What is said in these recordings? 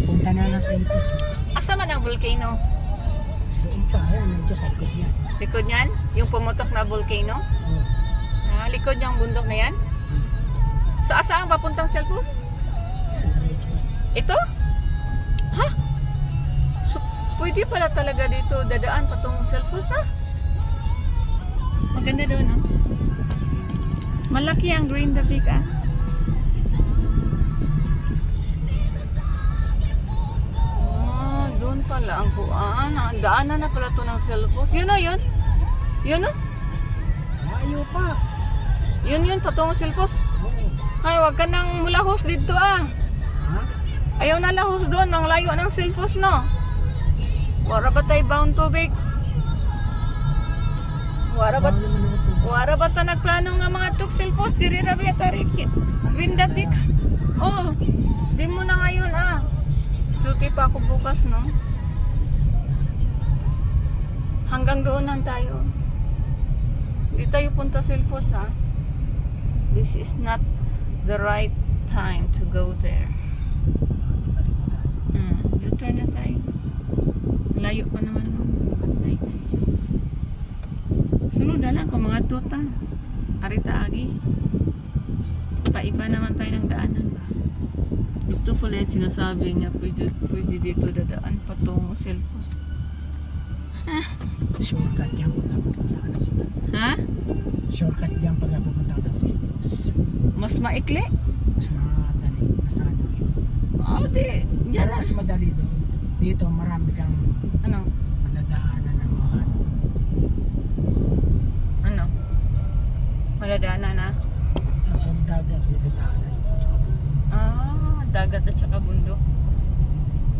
Punta na lang sa Ilocos. Asa man ang volcano? Doon pa, ayan, medyo sa likod niya. Likod niyan? Yung pumutok na volcano? Oh. Likod niyang bundok na yan? So asa ang papuntang Selfos? Ito? Ha? So pwede pala talaga dito dadaan patong Selfos na? Maganda doon, no? Malaki ang Green Davig, ah. Oh, doon pala ang kuan. Daanan na pala to ng Selfos. Yun o, yun. Yun o. Layo pa. Yun, patong Selfos. Oo. Ay, wag ka nang mulahos dito, ah. Ha? Ayaw na lahos doon. Ang layo ng Selfos, no? Wara ba tayo bound tubig? Wara ba? Bawal naman ako po. Wara ba ta nagplano nga mga tuk Selfos? Diri rabi atarik. Green Davig. Oh, di mo na ngayon, ah. Duty pa ako bukas, no? Hanggang doon lang tayo. Hindi tayo punta Selfos, ha? This is not the right time to go there. U-turn na tayo. Layo pa naman, no? Sunod na lang kung mga tuta. Arita agi. Paiba naman tayo ng daanan. Ito pala yung sinasabi niya, pwede dito dadaan patungo Selfos. Shortcut dyan pagka pupunta ka na sila. Ha? Shortcut dyan pagka pupunta ka na sa Ilocos. Mas maikli? Mas madali. Mas ano rin. Oo, di. Diyan Pero na. mas madali doon. Dito marami kang Ano? madadaanan ng mga ano. Ano? Maladana na? Ang dagat dito tayo. Dagat at saka bundok.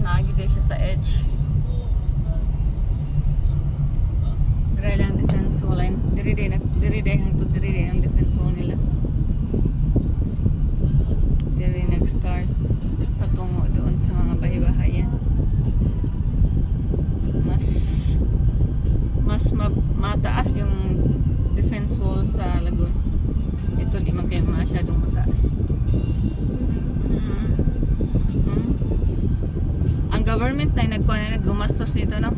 Naagid siya sa edge. Dry lang defense wall line. Diri day hangtod diri day ang defense wall nila. Diri nag-start patungo doon sa mga bahay-bahayan. Mataas yung defense wall sa lagoon. Ito di man kayo masyadong mataas. Ang government na naggumastos nito, no?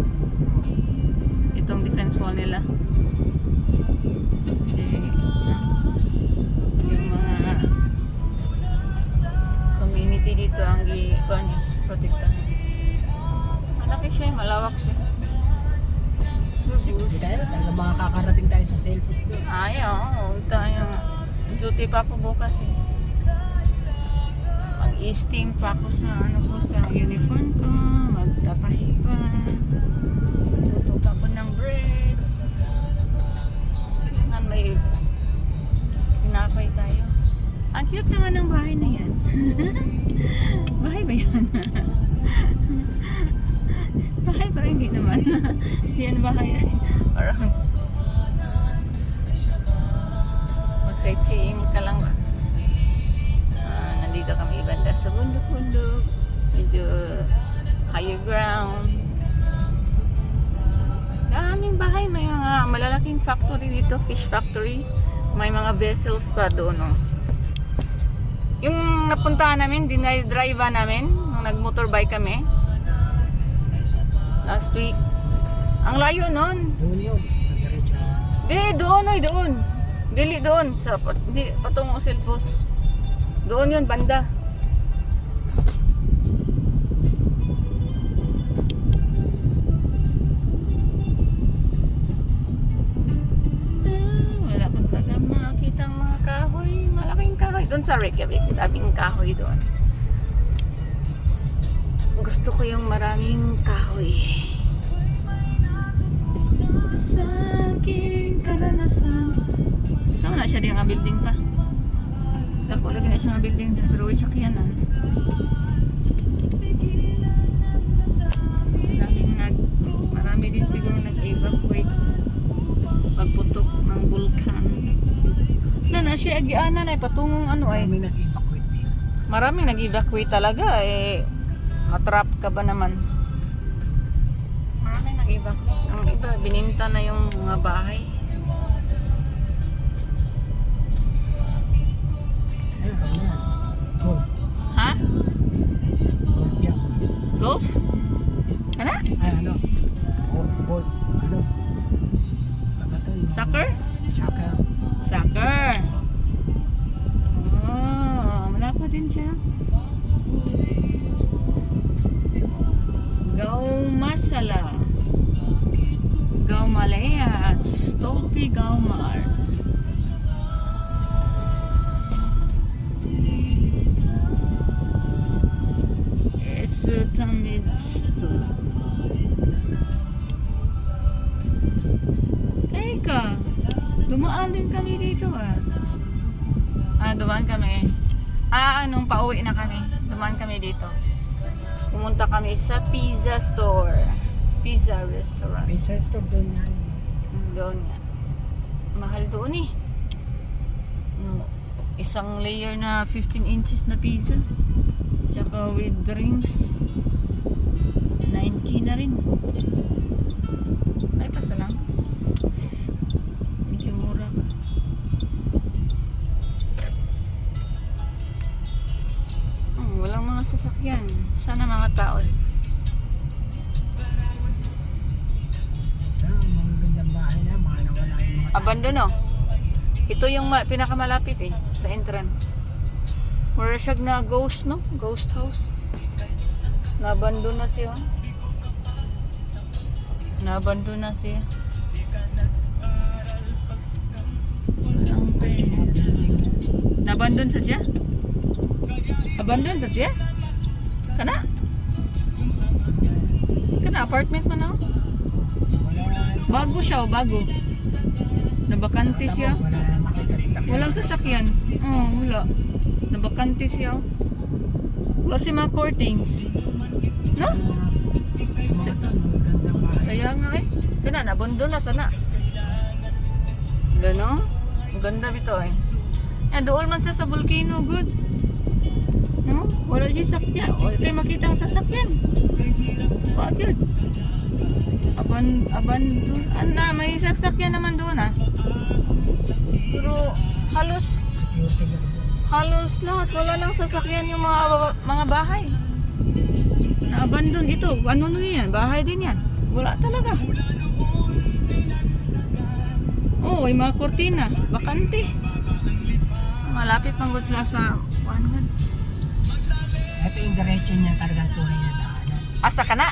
Itong defense wall nila. Kasi yung mga community dito ang protektahan. Malaki siya, malawak siya. Hindi tayo. Talaga makakarating tayo sa Selfos doon. Ayaw, tayo. Duty pa ako bukas, eh. Mag-steam pa ako sa sa uniform ko, magtapahi pa, magluto pa ako ng bread. Kailangan may pinapay tayo. Ang cute naman ng bahay na yan. Bahay ba yan? Bahay parang hindi naman. Hindi yan bahay. Parang mag-sightseeing ka lang ba? Nandito kami banda sa bundok-bundok, medyo higher ground. Daming bahay, may mga malalaking factory dito, fish factory. May mga vessels pa doon, no? Yung napuntahan namin, dinay-drive namin nung nag-motorbike kami last week. Ang layo nun. Doon yun. Doon. Dili doon sa patungo Selfos. Doon yun, banda. Wala kang taga makakitang mga kahoy. Malaking kahoy. Doon sa Reykjavik, daming kahoy doon. Gusto ko yung maraming kahoy. Sa aking karanasan. Saan na siya di nga building pa? Dako lagi na siya nga building dyan, pero way sakyanan. Marami din siguro nag-evacuate pagputok ng vulkan. Na siya agianan ay patungong ano ay. Marami nag-evacuate dito. Maraming nag-evacuate talaga eh. Matrap ka ba naman? Maraming nag-evacuate. Ang iba, bininta na yung mga bahay. Ayun, ayun. Cool. Ha? natin siya. Gaumasala. Gaumalea. Stolpi Gaumar. Esutamidsto. Teka, dumaan din kami dito ah. Dumaan kami. Nung pauwi na kami, dumaan kami dito. Pumunta kami sa pizza store. Pizza restaurant. Pizza store doon yan. Doon nga. Mahal doon eh. Isang layer na 15 inches na pizza. Tsaka with drinks. 9K na rin. Ay, pasa lang. Medyo mura pa. Walang mga sasakyan. Sana mga tao. Mga gandang bahay na, mga nawala yung mga Abandono. Ito yung pinakamalapit eh. Sa entrance. Wala siya na ghost, no? Ghost house. Nabandon na siya. Nabandon na siya. Walang pera. Nabandon sa siya? Abandon sa siya? Kana? Kana apartment man ako? Bago siya o bago? Nabakante siya? wala na makita sa sakyan. Walang sasakyan. Wala. Nabakante siya. Wala si mga courtings. No? Mga gandang bahay. Saya nga eh. Kana, nabondo na sana. Wala no? Ang ganda bito eh. Doon man siya sa volcano, good. No? Wala siya sakyan. Wala tayo makita ang sasakyan. Wag yun. Abandon. May sasakyan naman doon ah. Pero halos Security guard. halos lahat wala nang sasakyan yung mga bahay. Na-abandon ito. Ano nun yan? Bahay din yan. Wala talaga. May mga kortina. Bakante. Malapit pang sila sa 100. Ito yung direction niya talagang tunay na daanan. Asa ka na?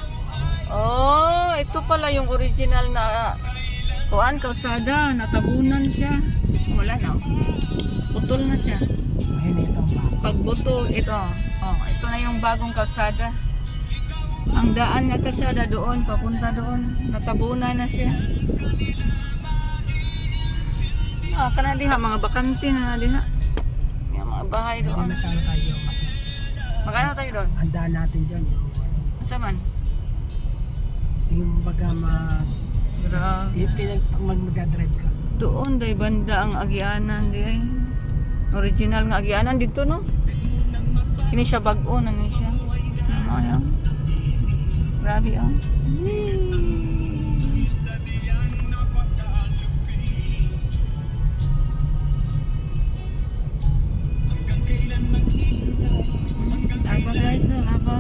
Ito pala yung original na kalsada. Natabunan siya. Wala na. Putol na siya. Ayun, ito ang bago. Pagbuto, ito. Ito na yung bagong kalsada. Ang daan na kalsada doon, papunta doon. Natabunan na siya. Kana diha, mga bakante na diha. Yung mga bahay Hindi doon. na sana tayo Magkano tayo doon? ang daan natin dyan. Saan man? Yung baga Grabe. pag magdadrive ka. Doon, day banda ang Agianan. Day. Original nga Agianan dito, no? Kini siya bago na ni siya. Ano yan? Grabe yan. Laba guys, laba.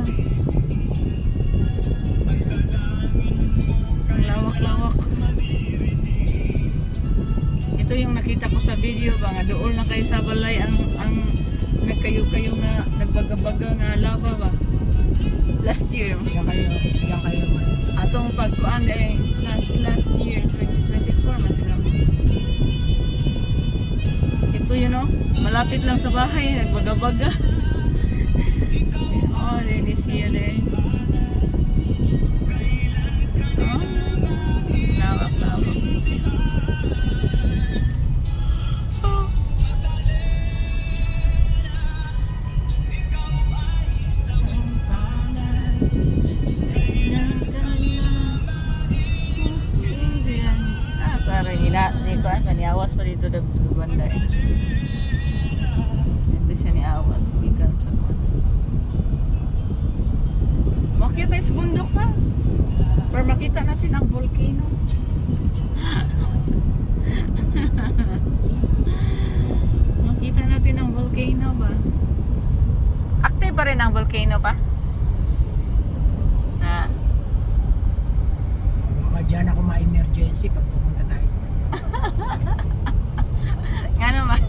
Ang lawak-lawak. Ito yung nakita ko sa video ba nga doon na kay sa balay ang nagkayo-kayo nga nagbaga-baga nga lava ba last year. Diyan kayo man. Atong pagkuan last year 2024 man sila. Ito yun oh, malapit lang sa bahay nagbaga-baga. This year eh. Lawak-lawak. Parang dito paniawas pa dito banda eh. Dito siya niawas gikan sa mga. Makita tayo sa bundok pa. Para makita natin ang volcano. Makita natin ang volcano ba? Active pa rin ang volcano pa? Baka dyan ako ma-emergency pag pumunta tayo. Nga naman.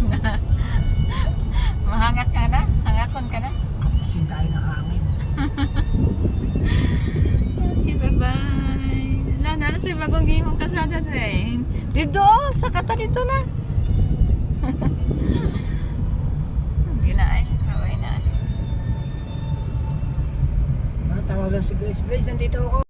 Mahangak ka na? Hangakon bagong gihimong kasada dre. Dito, sa kata dito na. Ginaay, kaway na. Tawagan si Grace. Grace, nandito ako.